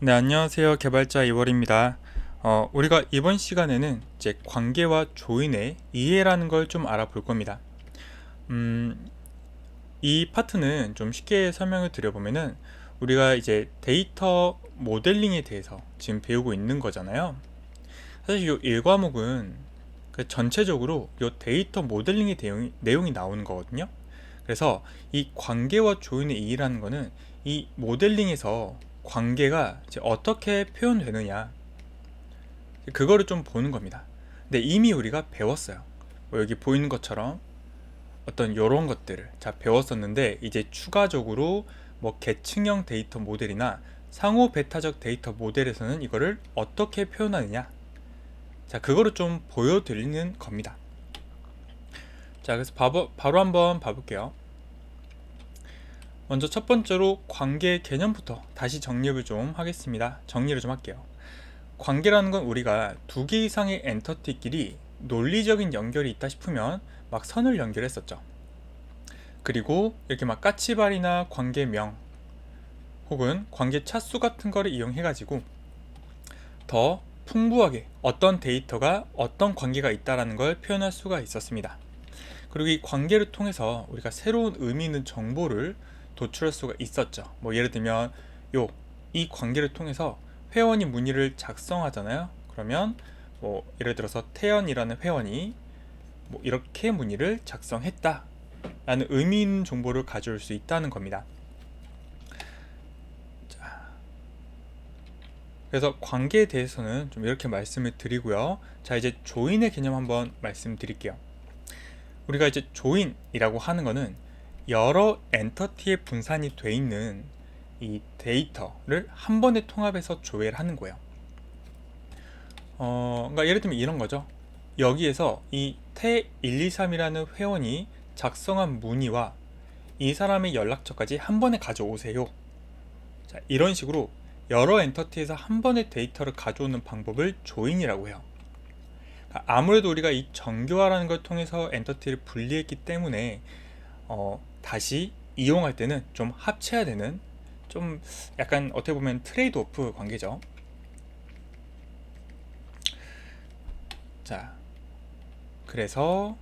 네, 안녕하세요. 개발자 이월입니다. 우리가 이번 시간에는 이제 관계와 조인의 이해라는 걸 좀 알아볼 겁니다. 음, 이 파트는 좀 쉽게 설명을 드려보면은 우리가 이제 데이터 모델링에 대해서 지금 배우고 있는 거잖아요. 사실 이 1과목은 그 전체적으로 이 데이터 모델링의 내용이 나오는 거거든요. 그래서 이 관계와 조인의 이해라는 거는 이 모델링에서 관계가 이제 어떻게 표현되느냐, 그거를 좀 보는 겁니다. 근데 이미 우리가 배웠어요. 뭐 여기 보이는 것처럼 어떤 이런 것들을 자 배웠었는데, 이제 추가적으로 뭐 계층형 데이터 모델이나 상호 베타적 데이터 모델에서는 이거를 어떻게 표현하느냐, 자 그거를 좀 보여드리는 겁니다. 자, 그래서 바로 한번 봐볼게요. 먼저 첫 번째로 관계 개념부터 다시 정리를 좀 하겠습니다. 정리를 좀 할게요. 관계라는 건 우리가 두 개 이상의 엔터티끼리 논리적인 연결이 있다 싶으면 막 선을 연결했었죠. 그리고 이렇게 막 까치발이나 관계명 혹은 관계 차수 같은 거를 이용해가지고 더 풍부하게 어떤 데이터가 어떤 관계가 있다라는 걸 표현할 수가 있었습니다. 그리고 이 관계를 통해서 우리가 새로운 의미 있는 정보를 도출할 수가 있었죠. 뭐 예를 들면 이 관계를 통해서 회원이 문의를 작성하잖아요. 그러면 뭐 예를 들어서 태연이라는 회원이 뭐 이렇게 문의를 작성했다 라는 의미 있는 정보를 가져올 수 있다는 겁니다. 자, 그래서 관계에 대해서는 좀 이렇게 말씀을 드리고요. 자, 이제 조인의 개념 한번 말씀드릴게요. 우리가 이제 조인이라고 하는 거는 여러 엔터티에 분산이 돼 있는 이 데이터를 한 번에 통합해서 조회를 하는 거예요. 그러니까 예를 들면 이런 거죠. 여기에서 이 태123이라는 회원이 작성한 문의와 이 사람의 연락처까지 한 번에 가져오세요. 자, 이런 식으로 여러 엔터티에서 한 번에 데이터를 가져오는 방법을 조인이라고 해요. 아무래도 우리가 이 정교화라는 걸 통해서 엔터티를 분리했기 때문에 다시 이용할 때는 좀 합쳐야 되는, 좀 약간 어떻게 보면 트레이드 오프 관계죠. 자, 그래서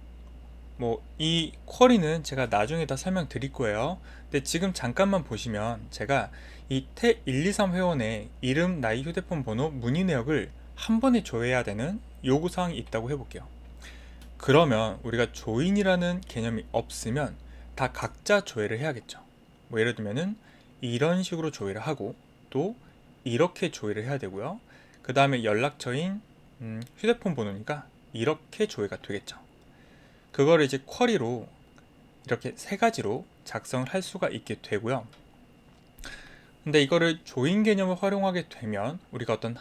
뭐 이 쿼리는 제가 나중에 다 설명드릴 거예요. 근데 지금 잠깐만 보시면 제가 이 태 123 회원의 이름, 나이, 휴대폰 번호, 문의 내역을 한 번에 조회해야 되는 요구사항이 있다고 해볼게요. 그러면 우리가 조인이라는 개념이 없으면 다 각자 조회를 해야겠죠. 뭐 예를 들면은 이런 식으로 조회를 하고 또 이렇게 조회를 해야 되고요. 그 다음에 연락처인 휴대폰 번호니까 이렇게 조회가 되겠죠. 그거를 이제 쿼리로 이렇게 세 가지로 작성을 할 수가 있게 되고요. 근데 이거를 조인 개념을 활용하게 되면 우리가 어떤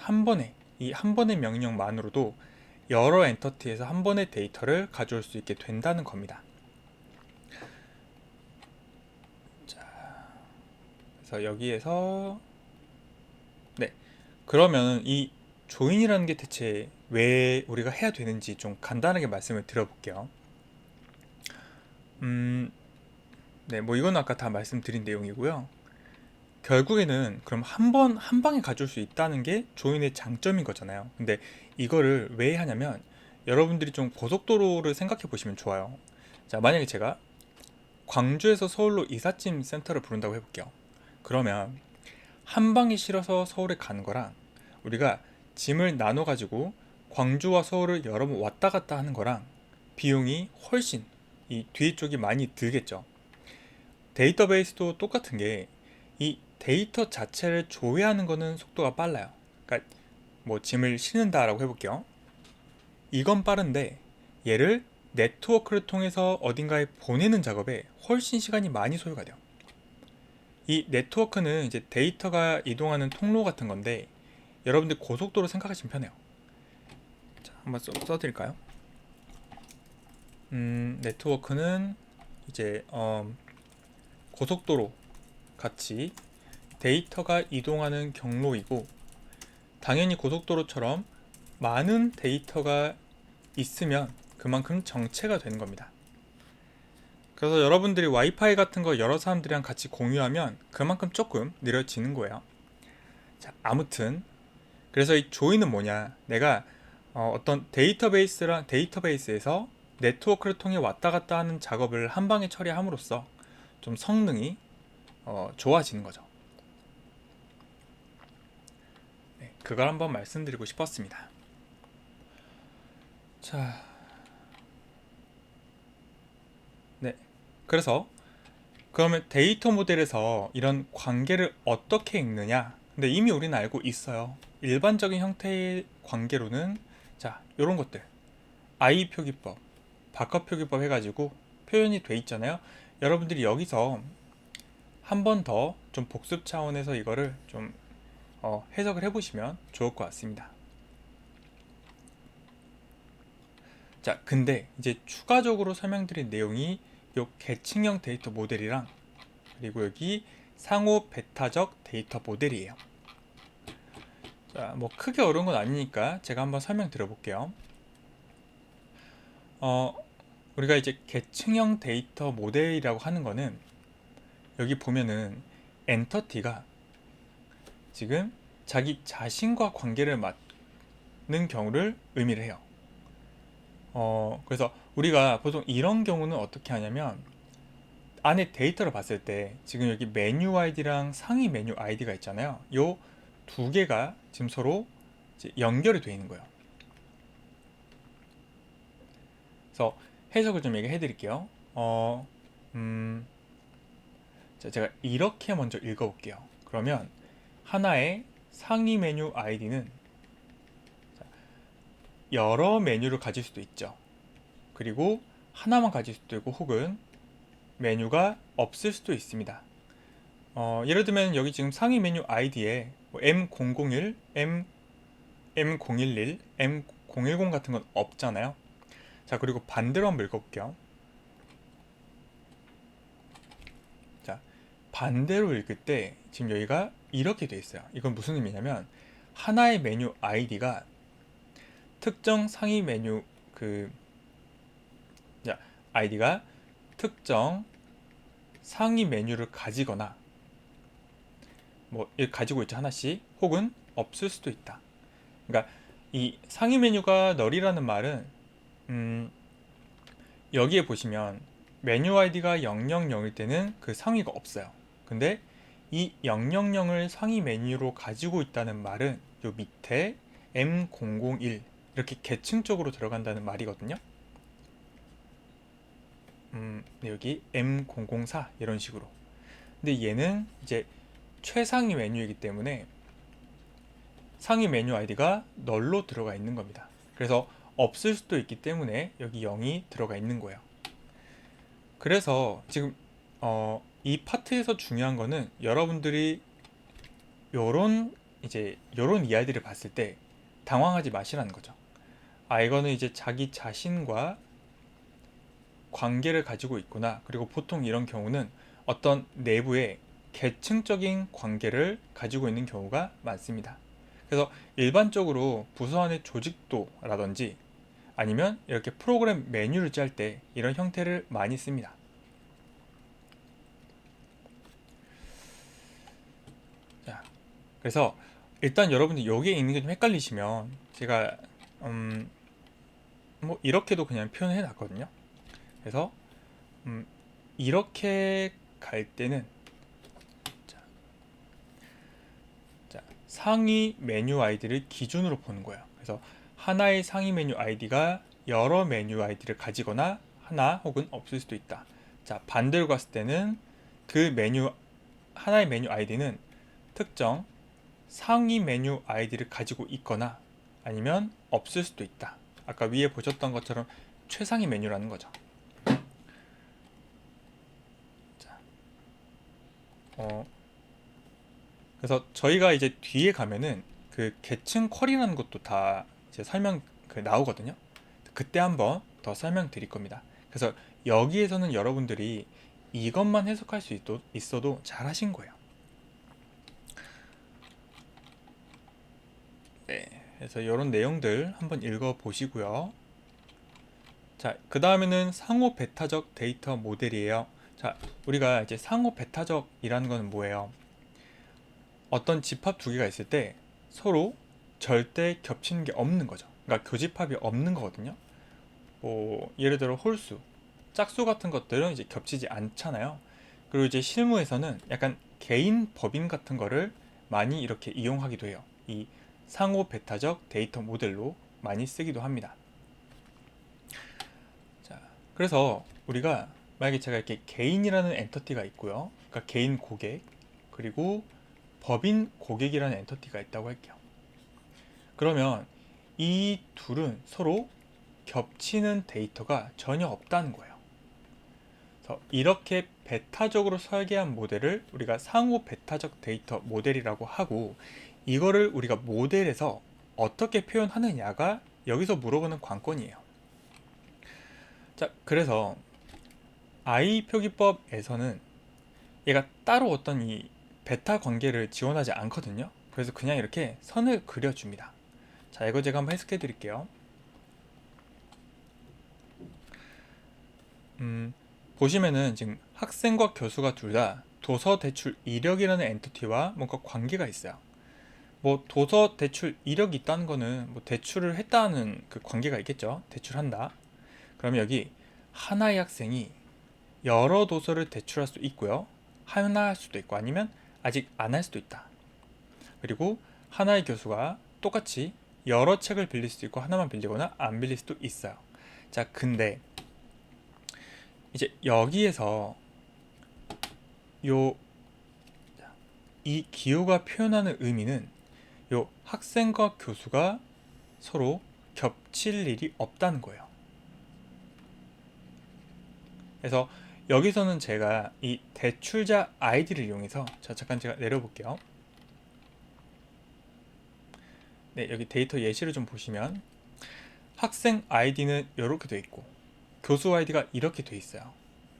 이 한 번의 명령만으로도 여러 엔터티에서 한 번의 데이터를 가져올 수 있게 된다는 겁니다. 자, 그래서 여기에서 네, 그러면 이 조인이라는 게 대체 왜 우리가 해야 되는지 좀 간단하게 말씀을 드려볼게요. 네, 뭐 이건 아까 다 말씀드린 내용이고요. 결국에는 그럼 한 방에 가져올 수 있다는 게 조인의 장점인 거잖아요. 근데 이거를 왜 하냐면 여러분들이 좀 고속도로를 생각해 보시면 좋아요. 자, 만약에 제가 광주에서 서울로 이삿짐 센터를 부른다고 해볼게요. 그러면 한 방에 실어서 서울에 가는 거랑 우리가 짐을 나눠 가지고 광주와 서울을 여러 번 왔다 갔다 하는 거랑 비용이 훨씬 이 뒤에 쪽이 많이 들겠죠. 데이터베이스도 똑같은 게 이 데이터 자체를 조회하는 거는 속도가 빨라요. 그러니까 뭐 짐을 싣는다라고 해볼게요. 이건 빠른데 얘를 네트워크를 통해서 어딘가에 보내는 작업에 훨씬 시간이 많이 소요가 돼요. 이 네트워크는 이제 데이터가 이동하는 통로 같은 건데 여러분들 고속도로 생각하시면 편해요. 자, 한번 써드릴까요? 네트워크는 이제 고속도로 같이 데이터가 이동하는 경로이고, 당연히 고속도로처럼 많은 데이터가 있으면 그만큼 정체가 되는 겁니다. 그래서 여러분들이 와이파이 같은 거 여러 사람들이랑 같이 공유하면 그만큼 조금 느려지는 거예요. 자, 아무튼 그래서 이 조인은 뭐냐? 내가 어떤 데이터베이스에서 네트워크를 통해 왔다 갔다 하는 작업을 한 방에 처리함으로써 좀 성능이 좋아지는 거죠. 네, 그걸 한번 말씀드리고 싶었습니다. 자, 네. 그래서 그러면 데이터 모델에서 이런 관계를 어떻게 읽느냐? 근데 이미 우리는 알고 있어요. 일반적인 형태의 관계로는 자, 이런 것들 I 표기법, 바커 표기법 해가지고 표현이 돼 있잖아요. 여러분들이 여기서 한 번 더 좀 복습 차원에서 이거를 좀 해석을 해보시면 좋을 것 같습니다. 자, 근데 이제 추가적으로 설명드린 내용이 요 계층형 데이터 모델이랑 그리고 여기 상호 베타적 데이터 모델이에요. 자, 뭐 크게 어려운 건 아니니까 제가 한번 설명드려 볼게요. 우리가 이제 계층형 데이터 모델이라고 하는 거는 여기 보면은 엔터티가 지금 자기 자신과 관계를 맡는 경우를 의미를 해요. 그래서 우리가 보통 이런 경우는 어떻게 하냐면 안에 데이터를 봤을 때 지금 여기 메뉴 아이디랑 상위 메뉴 아이디가 있잖아요. 요 두 개가 지금 서로 이제 연결이 되어 있는 거예요. 그래서 해석을 좀 얘기해 드릴게요. 자, 제가 이렇게 먼저 읽어 볼게요. 그러면 하나의 상위 메뉴 아이디는 여러 메뉴를 가질 수도 있죠. 그리고 하나만 가질 수도 있고 혹은 메뉴가 없을 수도 있습니다. 예를 들면 여기 지금 상위 메뉴 아이디에 뭐 M001, M011, M010 같은 건 없잖아요. 자, 그리고 반대로 한번 읽어볼게요. 자, 반대로 읽을 때 지금 여기가 이렇게 돼 있어요. 이건 무슨 의미냐면 하나의 메뉴 아이디가 특정 상위 메뉴 자, 아이디가 특정 상위 메뉴를 가지거나 뭐 가지고 있죠 하나씩 혹은 없을 수도 있다. 그러니까 이 상위 메뉴가 널이라는 말은 여기에 보시면 메뉴 아이디가 000일 때는 그 상위가 없어요. 근데 이 000을 상위 메뉴로 가지고 있다는 말은 요 밑에 M001 이렇게 계층적으로 들어간다는 말이거든요. 여기 M004 이런 식으로. 근데 얘는 이제 최상위 메뉴이기 때문에 상위 메뉴 아이디가 널로 들어가 있는 겁니다. 그래서 없을 수도 있기 때문에 여기 0이 들어가 있는 거예요. 그래서 지금 이 파트에서 중요한 거는 여러분들이 요런 이야기들을 봤을 때 당황하지 마시라는 거죠. 아, 이거는 이제 자기 자신과 관계를 가지고 있구나. 그리고 보통 이런 경우는 어떤 내부의 계층적인 관계를 가지고 있는 경우가 많습니다. 그래서 일반적으로 부서 안의 조직도라든지 아니면 이렇게 프로그램 메뉴를 짤 때 이런 형태를 많이 씁니다. 자, 그래서 일단 여러분들 여기에 있는 게 좀 헷갈리시면 제가 뭐 이렇게도 그냥 표현해 놨거든요. 그래서 이렇게 갈 때는 자, 상위 메뉴 아이디를 기준으로 보는 거예요. 그래서 하나의 상위 메뉴 아이디가 여러 메뉴 아이디를 가지거나 하나 혹은 없을 수도 있다. 자, 반대로 갔을 때는 그 하나의 메뉴 아이디는 특정 상위 메뉴 아이디를 가지고 있거나 아니면 없을 수도 있다. 아까 위에 보셨던 것처럼 최상위 메뉴라는 거죠. 자, 그래서 저희가 이제 뒤에 가면은 그 계층 쿼리라는 것도 다 이제 설명 나오거든요. 그때 한번 더 설명드릴 겁니다. 그래서 여기에서는 여러분들이 이것만 해석할 수 있어도 잘 하신 거예요. 네, 그래서 이런 내용들 한번 읽어 보시고요. 자, 그 다음에는 상호 베타적 데이터 모델이에요. 자, 우리가 이제 상호 베타적이라는 거는 뭐예요? 어떤 집합 두 개가 있을 때 서로 절대 겹치는 게 없는 거죠. 그러니까 교집합이 없는 거거든요. 뭐 예를 들어 홀수, 짝수 같은 것들은 이제 겹치지 않잖아요. 그리고 이제 실무에서는 약간 개인 법인 같은 거를 많이 이렇게 이용하기도 해요. 이 상호 배타적 데이터 모델로 많이 쓰기도 합니다. 자, 그래서 우리가 만약에 제가 이렇게 개인이라는 엔터티가 있고요. 그러니까 개인 고객, 그리고 법인 고객이라는 엔터티가 있다고 할게요. 그러면 이 둘은 서로 겹치는 데이터가 전혀 없다는 거예요. 그래서 이렇게 배타적으로 설계한 모델을 우리가 상호 배타적 데이터 모델이라고 하고, 이거를 우리가 모델에서 어떻게 표현하느냐가 여기서 물어보는 관건이에요. 자, 그래서 I 표기법에서는 얘가 따로 어떤 이 베타 관계를 지원하지 않거든요. 그래서 그냥 이렇게 선을 그려줍니다. 자, 이거 제가 한번 해석해 드릴게요. 보시면은 지금 학생과 교수가 둘 다 도서 대출 이력이라는 엔티티와 뭔가 관계가 있어요. 뭐 도서 대출 이력이 있다는 거는 뭐 대출을 했다는 그 관계가 있겠죠. 대출한다. 그러면 여기 하나의 학생이 여러 도서를 대출할 수 있고요. 하나 할 수도 있고 아니면 아직 안 할 수도 있다. 그리고 하나의 교수가 똑같이 여러 책을 빌릴 수도 있고 하나만 빌리거나 안 빌릴 수도 있어요. 자, 근데 이제 여기에서 요 이 기호가 표현하는 의미는 요 학생과 교수가 서로 겹칠 일이 없다는 거예요. 그래서 여기서는 제가 이 대출자 아이디를 이용해서, 자, 잠깐 제가 내려볼게요. 네, 여기 데이터 예시를 좀 보시면 학생 아이디는 이렇게 돼 있고 교수 아이디가 이렇게 돼 있어요.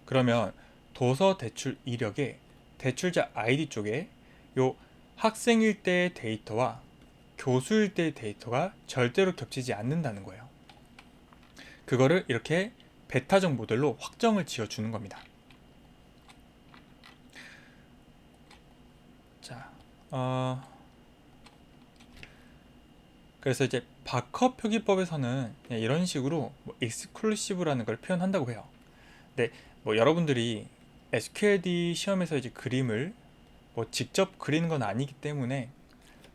그러면 도서 대출 이력에 대출자 아이디 쪽에 요 학생일 때의 데이터와 교수일 때의 데이터가 절대로 겹치지 않는다는 거예요. 그거를 이렇게 베타적 모델로 확정을 지어주는 겁니다. 자, 그래서 이제 바커 표기법에서는 이런 식으로 뭐 exclusive라는 걸 표현한다고 해요. 근데 뭐 여러분들이 SQLD 시험에서 이제 그림을 뭐 직접 그리는 건 아니기 때문에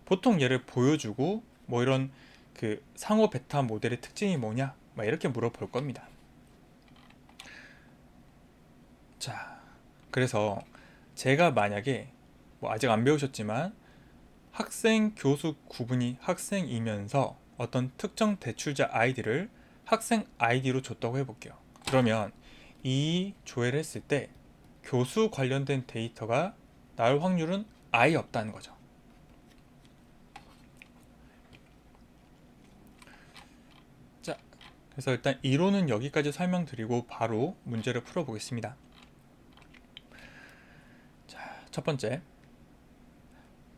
보통 얘를 보여주고 뭐 이런 그 상호 베타 모델의 특징이 뭐냐 막 이렇게 물어볼 겁니다. 자, 그래서 제가 만약에 뭐 아직 안 배우셨지만 학생 교수 구분이 학생이면서 어떤 특정 대출자 아이디를 학생 아이디로 줬다고 해볼게요. 그러면 이 조회를 했을 때 교수 관련된 데이터가 나올 확률은 아예 없다는 거죠. 자, 그래서 일단 이론은 여기까지 설명드리고 바로 문제를 풀어보겠습니다. 자, 첫 번째,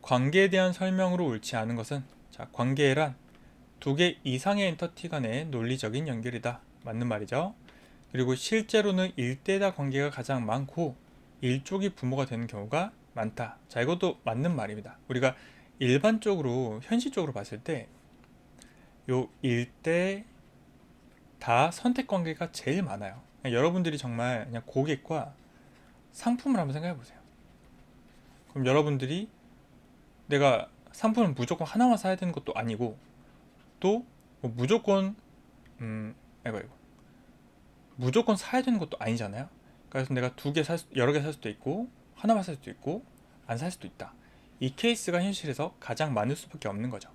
관계에 대한 설명으로 옳지 않은 것은, 자, 관계란 두 개 이상의 엔터티 간의 논리적인 연결이다. 맞는 말이죠. 그리고 실제로는 일대다 관계가 가장 많고 일족이 부모가 되는 경우가 많다. 자, 이것도 맞는 말입니다. 우리가 일반적으로 현실적으로 봤을 때 요 일대 다 선택 관계가 제일 많아요. 여러분들이 정말 그냥 고객과 상품을 한번 생각해 보세요. 그럼 여러분들이 내가 상품을 무조건 하나만 사야 되는 것도 아니고 또 뭐 무조건 이거 무조건 사야 되는 것도 아니잖아요. 그래서 내가 여러 개 살 수도 있고 하나만 살 수도 있고 안 살 수도 있다. 이 케이스가 현실에서 가장 많을 수밖에 없는 거죠.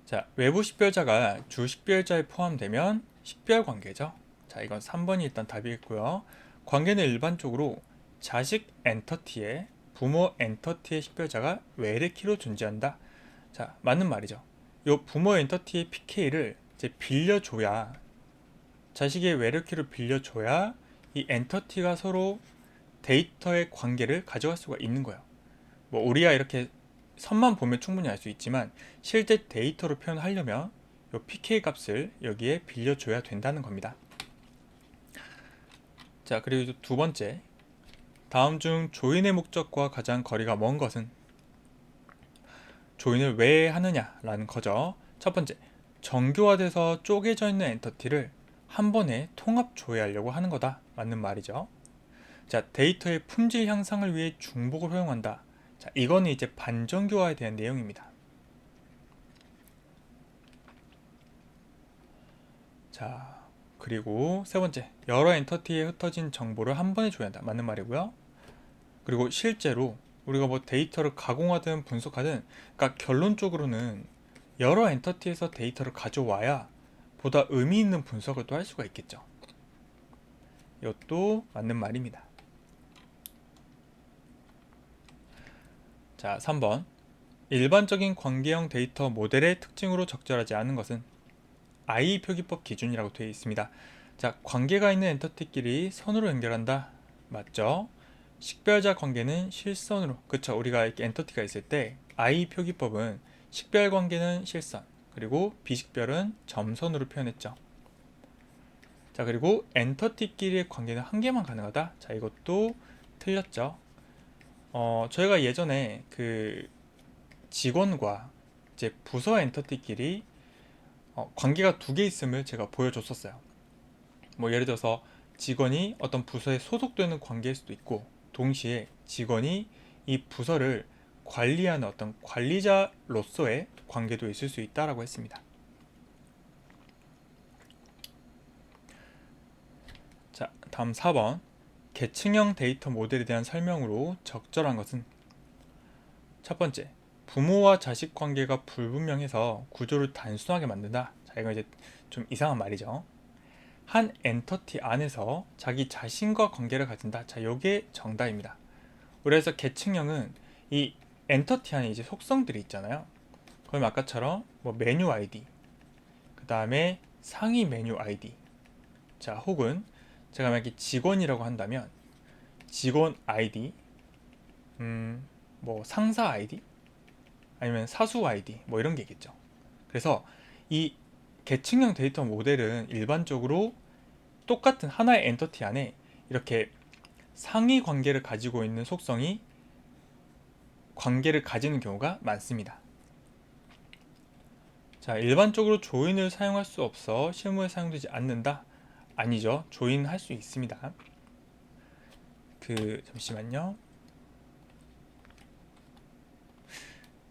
자, 외부 식별자가 주 식별자에 포함되면 식별 관계죠. 자, 이건 3번이 일단 답이겠고요. 관계는 일반적으로 자식 엔터티에 부모 엔터티의 식별자가 외래키로 존재한다. 자, 맞는 말이죠. 이 부모 엔터티의 PK를 이제 빌려줘야, 자식의 외래키를 빌려줘야 이 엔터티가 서로 데이터의 관계를 가져갈 수가 있는 거예요. 뭐 우리가 이렇게 선만 보면 충분히 알 수 있지만 실제 데이터로 표현하려면 이 PK 값을 여기에 빌려줘야 된다는 겁니다. 자, 그리고 두 번째, 다음 중 조인의 목적과 가장 거리가 먼 것은? 조인을 왜 하느냐라는 거죠. 첫 번째, 정교화돼서 쪼개져 있는 엔터티를 한 번에 통합 조회하려고 하는 거다. 맞는 말이죠. 자, 데이터의 품질 향상을 위해 중복을 허용한다. 자, 이거는 이제 반정교화에 대한 내용입니다. 자, 그리고 세 번째, 여러 엔터티에 흩어진 정보를 한 번에 조회한다. 맞는 말이고요. 그리고 실제로 우리가 뭐 데이터를 가공하든 분석하든, 그러니까 결론적으로는 여러 엔터티에서 데이터를 가져와야 보다 의미 있는 분석을 또 할 수가 있겠죠. 이것도 맞는 말입니다. 자, 3번. 일반적인 관계형 데이터 모델의 특징으로 적절하지 않은 것은? I 표기법 기준이라고 되어 있습니다. 자, 관계가 있는 엔터티끼리 선으로 연결한다. 맞죠? 식별자 관계는 실선으로. 그쵸? 우리가 이렇게 엔터티가 있을 때 I 표기법은 식별 관계는 실선, 그리고 비식별은 점선으로 표현했죠. 자, 그리고 엔터티끼리의 관계는 한 개만 가능하다. 자, 이것도 틀렸죠. 저희가 예전에 그 직원과 이제 부서 엔터티끼리 관계가 두 개 있음을 제가 보여줬었어요. 뭐 예를 들어서 직원이 어떤 부서에 소속되는 관계일 수도 있고, 동시에 직원이 이 부서를 관리하는 어떤 관리자로서의 관계도 있을 수 있다라고 했습니다. 자, 다음 4번. 계층형 데이터 모델에 대한 설명으로 적절한 것은? 첫 번째, 부모와 자식 관계가 불분명해서 구조를 단순하게 만든다. 자, 이거 이제 좀 이상한 말이죠. 한 엔터티 안에서 자기 자신과 관계를 가진다. 자, 요게 정답입니다. 그래서 계층형은 이 엔터티 안에 이제 속성들이 있잖아요. 그럼 아까처럼 뭐 메뉴 아이디, 그 다음에 상위 메뉴 아이디, 자, 혹은 제가 만약에 직원이라고 한다면 직원 아이디, 뭐 상사 아이디, 아니면 사수 아이디, 뭐 이런 게 있겠죠. 그래서 이 계층형 데이터 모델은 일반적으로 똑같은 하나의 엔터티 안에 이렇게 상위 관계를 가지고 있는 속성이 관계를 가지는 경우가 많습니다. 자, 일반적으로 조인을 사용할 수 없어 실무에 사용되지 않는다? 아니죠. 조인 할 수 있습니다. 잠시만요.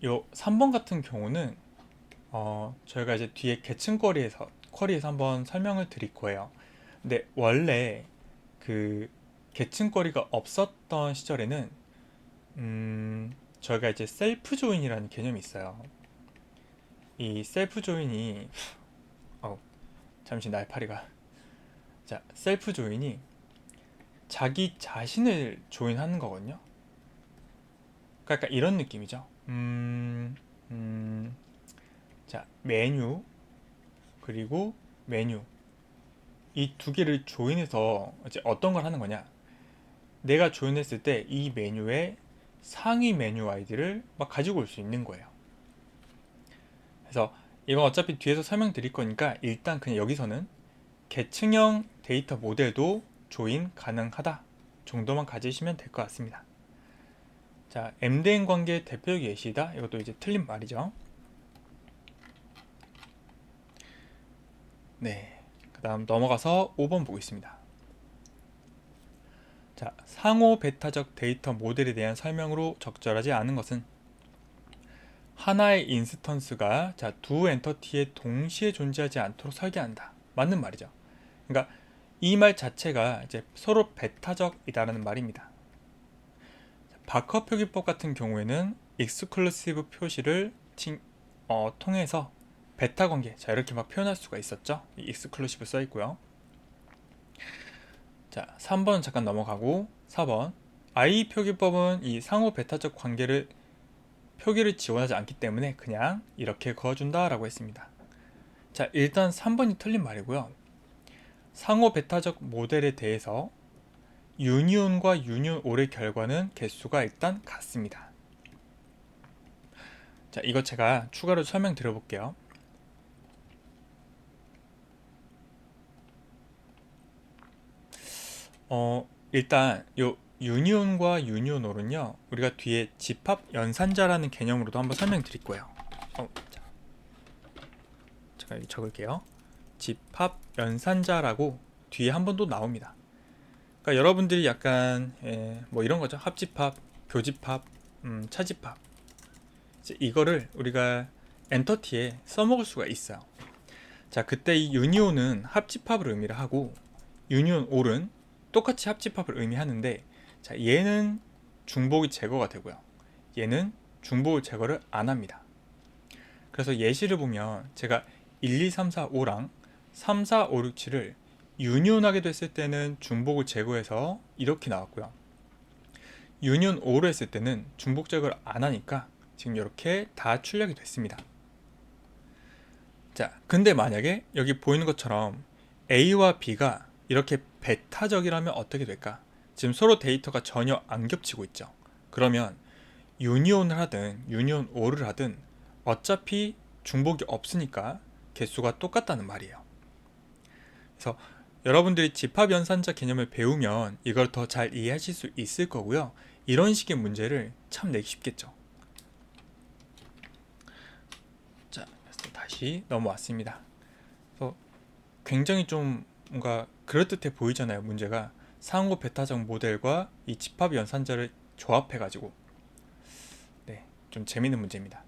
요 3번 같은 경우는 저희가 이제 뒤에 계층 쿼리에서 한번 설명을 드릴 거예요. 근데 원래 그 계층 쿼리가 없었던 시절에는 저희가 이제 셀프 조인이라는 개념이 있어요. 이 셀프 조인이 잠시 날파리가. 자, 셀프 조인이 자기 자신을 조인하는 거거든요. 그러니까 이런 느낌이죠. 자, 메뉴 그리고 메뉴, 이 두 개를 조인해서 이제 어떤 걸 하는 거냐? 내가 조인했을 때 이 메뉴의 상위 메뉴 아이디를 막 가지고 올 수 있는 거예요. 그래서 이건 어차피 뒤에서 설명드릴 거니까 일단 그냥 여기서는 계층형 데이터 모델도 조인 가능하다 정도만 가지시면 될 것 같습니다. 자, MDN 관계 대표적 예시다. 이것도 이제 틀린 말이죠. 네. 그 다음 넘어가서 5번 보겠습니다. 자, 상호 베타적 데이터 모델에 대한 설명으로 적절하지 않은 것은? 하나의 인스턴스가 두 엔터티에 동시에 존재하지 않도록 설계한다. 맞는 말이죠. 그러니까 이 말 자체가 이제 서로 베타적이다라는 말입니다. 바커 표기법 같은 경우에는 익스클루시브 표시를 통해서 베타 관계, 자, 이렇게 막 표현할 수가 있었죠. 익스클루시브 써 있고요. 자, 3번 잠깐 넘어가고 4번. I 표기법은 이 상호 베타적 관계를 표기를 지원하지 않기 때문에 그냥 이렇게 그어준다라고 했습니다. 자, 일단 3번이 틀린 말이고요. 상호 베타적 모델에 대해서 유니온과 유니온 올의 결과는 개수가 일단 같습니다. 자, 이거 제가 추가로 설명드려 볼게요. 일단 요 유니온과 유니온올은요, 우리가 뒤에 집합 연산자라는 개념으로도 한번 설명드릴 거예요. 자, 제가 여기 적을게요. 집합 연산자라고 뒤에 한 번 또 나옵니다. 그러니까 여러분들이 약간 뭐 이런 거죠. 합집합, 교집합, 차집합. 이거를 우리가 엔터티에 써먹을 수가 있어요. 자, 그때 이 유니온은 합집합을 의미를 하고 유니온 올은 똑같이 합집합을 의미하는데, 자, 얘는 중복이 제거가 되고요. 얘는 중복을 제거를 안 합니다. 그래서 예시를 보면 제가 1, 2, 3, 4, 5랑 3, 4, 5, 6, 7을 유니온하게 됐을 때는 중복을 제거해서 이렇게 나왔고요. 유니온 5로 했을 때는 중복 제거를 안 하니까 지금 이렇게 다 출력이 됐습니다. 자, 근데 만약에 여기 보이는 것처럼 A와 B가 이렇게 베타적이라면 어떻게 될까? 지금 서로 데이터가 전혀 안 겹치고 있죠. 그러면 유니온을 하든 유니온 5를 하든 어차피 중복이 없으니까 개수가 똑같다는 말이에요. 그래서 여러분들이 집합연산자 개념을 배우면 이걸 더 잘 이해하실 수 있을 거고요. 이런 식의 문제를 참 내기 쉽겠죠. 자, 다시 넘어왔습니다. 그래서 굉장히 좀 뭔가 그럴듯해 보이잖아요. 문제가 상호 베타적 모델과 이 집합 연산자를 조합해가지고 좀 재밌는 문제입니다.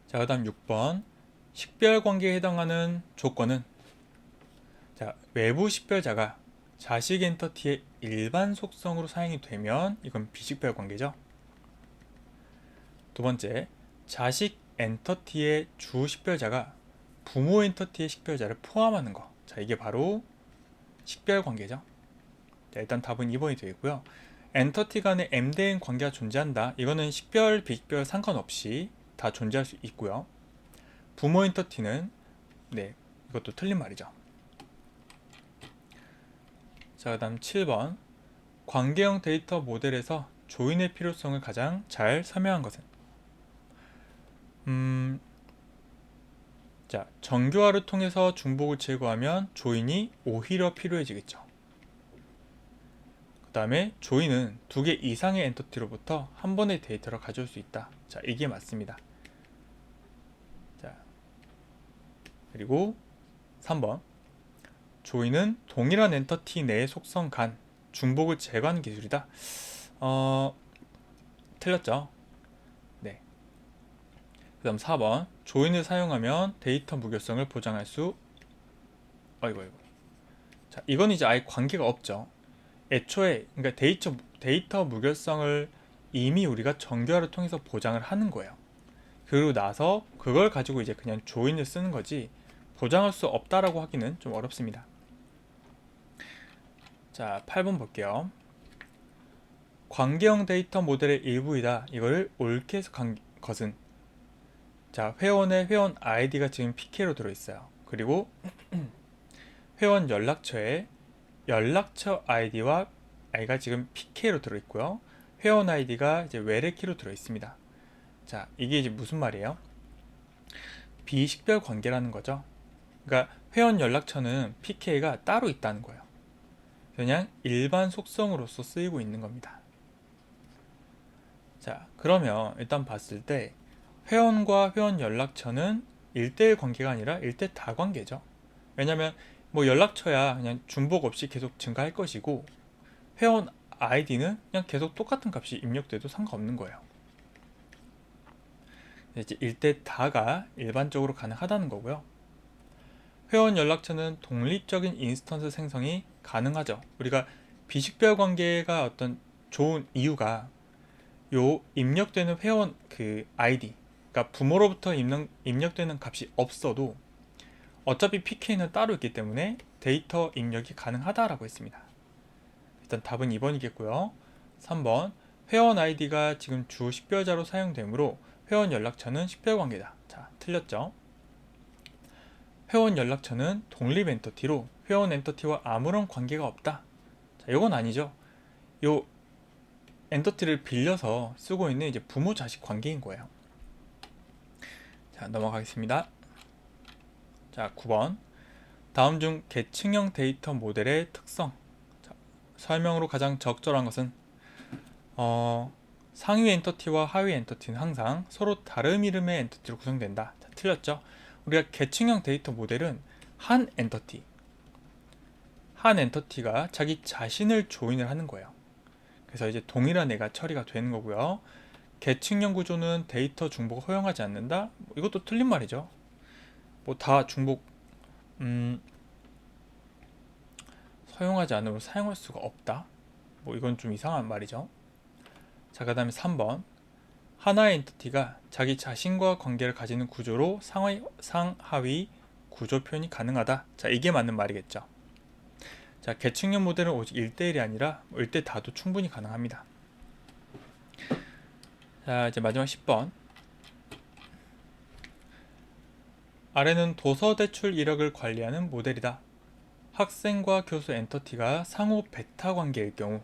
자, 그 다음 6번 식별관계에 해당하는 조건은, 자, 외부 식별자가 자식 엔터티의 일반 속성으로 사용이 되면 이건 비식별관계죠. 두 번째, 자식 엔터티의 주 식별자가 부모 엔터티의 식별자를 포함하는 거. 자, 이게 바로 식별관계죠. 자, 일단 답은 2번이 되겠고요. 엔터티 간의 M 대N 관계가 존재한다. 이거는 식별, 비식별 상관없이 다 존재할 수 있고요. 부모 엔터티는 이것도 틀린 말이죠. 자, 그 다음 7번 관계형 데이터 모델에서 조인의 필요성을 가장 잘 설명한 것은, 자, 정교화를 통해서 중복을 제거하면 조인이 오히려 필요해지겠죠. 그 다음에 조인은 2개 이상의 엔터티로부터 한 번의 데이터를 가져올 수 있다. 자, 이게 맞습니다. 자, 그리고 3번 조인은 동일한 엔터티 내의 속성 간 중복을 제거하는 기술이다. 틀렸죠. 네. 그 다음 4번 조인을 사용하면 데이터 무결성을 보장할 수, 아이고. 자, 이건 이제 아예 관계가 없죠. 애초에 그러니까 데이터 무결성을 이미 우리가 정교화를 통해서 보장을 하는 거예요. 그리고 나서 그걸 가지고 이제 그냥 조인을 쓰는 거지 보장할 수 없다라고 하기는 좀 어렵습니다. 자, 8번 볼게요. 관계형 데이터 모델의 일부이다. 이거를 옳게 해석한 것은, 자, 회원의 회원 아이디가 지금 PK로 들어있어요. 그리고 회원 연락처에 연락처 아이디와 아이가 지금 PK로 들어있고요. 회원 아이디가 이제 외래키로 들어있습니다. 자, 이게 이제 무슨 말이에요? 비식별 관계라는 거죠. 그러니까 회원 연락처는 PK가 따로 있다는 거예요. 그냥 일반 속성으로서 쓰이고 있는 겁니다. 자, 그러면 일단 봤을 때 회원과 회원 연락처는 1대1 관계가 아니라 1대 다관계죠. 왜냐면 뭐 연락처야 그냥 중복 없이 계속 증가할 것이고 회원 아이디는 그냥 계속 똑같은 값이 입력돼도 상관없는 거예요. 이제 1대 다가 일반적으로 가능하다는 거고요. 회원 연락처는 독립적인 인스턴스 생성이 가능하죠. 우리가 비식별 관계가 어떤 좋은 이유가 요 입력되는 회원 그 아이디, 그러니까 부모로부터 입력되는 값이 없어도 어차피 PK는 따로 있기 때문에 데이터 입력이 가능하다라고 했습니다. 일단 답은 2번이겠고요. 3번 회원 아이디가 지금 주 식별자로 사용되므로 회원 연락처는 식별관계다. 자, 틀렸죠. 회원 연락처는 독립 엔터티로 회원 엔터티와 아무런 관계가 없다. 자, 이건 아니죠. 요 엔터티를 빌려서 쓰고 있는 이제 부모 자식 관계인 거예요. 자, 넘어가겠습니다. 자, 9번 다음 중 계층형 데이터 모델의 특성. 자, 설명으로 가장 적절한 것은 상위 엔터티와 하위 엔터티는 항상 서로 다른 이름의 엔터티로 구성된다. 자, 틀렸죠? 우리가 계층형 데이터 모델은 한 엔터티가 자기 자신을 조인을 하는 거예요. 그래서 이제 동일한 애가 처리가 되는 거고요. 계층형 구조는 데이터 중복을 허용하지 않는다. 이것도 틀린 말이죠. 뭐 다 중복 허용하지 않으면 사용할 수가 없다. 뭐 이건 좀 이상한 말이죠. 자, 그 다음에 3번. 하나의 엔티티가 자기 자신과 관계를 가지는 구조로 상하위 구조 표현이 가능하다. 자, 이게 맞는 말이겠죠. 자, 계층형 모델은 오직 1대1이 아니라 1대 다도 충분히 가능합니다. 자, 이제 마지막 10번. 아래는 도서 대출 이력을 관리하는 모델이다. 학생과 교수 엔터티가 상호 베타 관계일 경우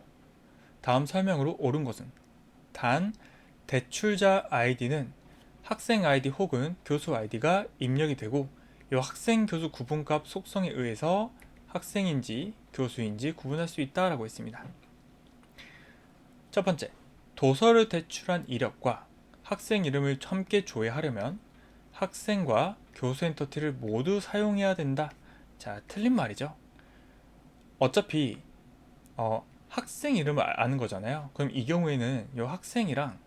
다음 설명으로 옳은 것은 단 대출자 아이디는 학생 아이디 혹은 교수 아이디가 입력이 되고 이 학생 교수 구분값 속성에 의해서 학생인지 교수인지 구분할 수 있다라고 했습니다. 첫 번째, 도서를 대출한 이력과 학생 이름을 함께 조회하려면 학생과 교수 엔터티를 모두 사용해야 된다. 자, 틀린 말이죠. 어차피 학생 이름을 아는 거잖아요. 그럼 이 경우에는 이 학생이랑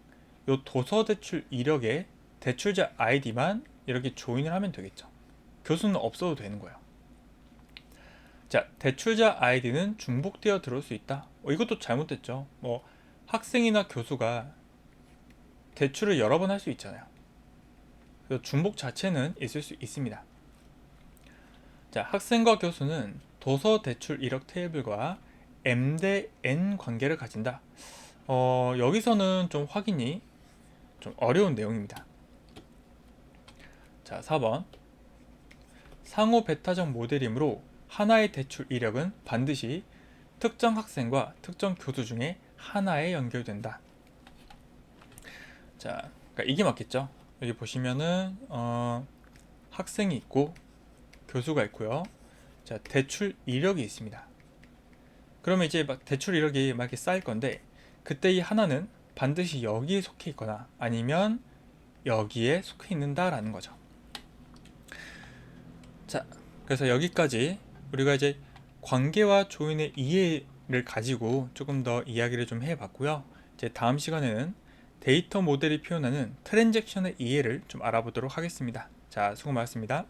이 도서 대출 이력에 대출자 아이디만 이렇게 조인을 하면 되겠죠. 교수는 없어도 되는 거예요. 자, 대출자 아이디는 중복되어 들어올 수 있다. 이것도 잘못됐죠. 뭐 학생이나 교수가 대출을 여러 번 할 수 있잖아요. 그래서 중복 자체는 있을 수 있습니다. 자, 학생과 교수는 도서 대출 이력 테이블과 M 대 N 관계를 가진다. 여기서는 좀 확인이 좀 어려운 내용입니다. 자, 4번. 상호 베타적 모델이므로 하나의 대출 이력은 반드시 특정 학생과 특정 교수 중에 하나에 연결된다. 자, 그러니까 이게 맞겠죠? 여기 보시면은 학생이 있고 교수가 있고요. 자, 대출 이력이 있습니다. 그러면 이제 막 대출 이력이 막 이렇게 쌓일 건데 그때 이 하나는 반드시 여기에 속해 있거나 아니면 여기에 속해 있는다라는 거죠. 자, 그래서 여기까지 우리가 이제 관계와 조인의 이해를 가지고 조금 더 이야기를 좀 해봤고요. 이제 다음 시간에는 데이터 모델이 표현하는 트랜잭션의 이해를 좀 알아보도록 하겠습니다. 자, 수고 많았습니다.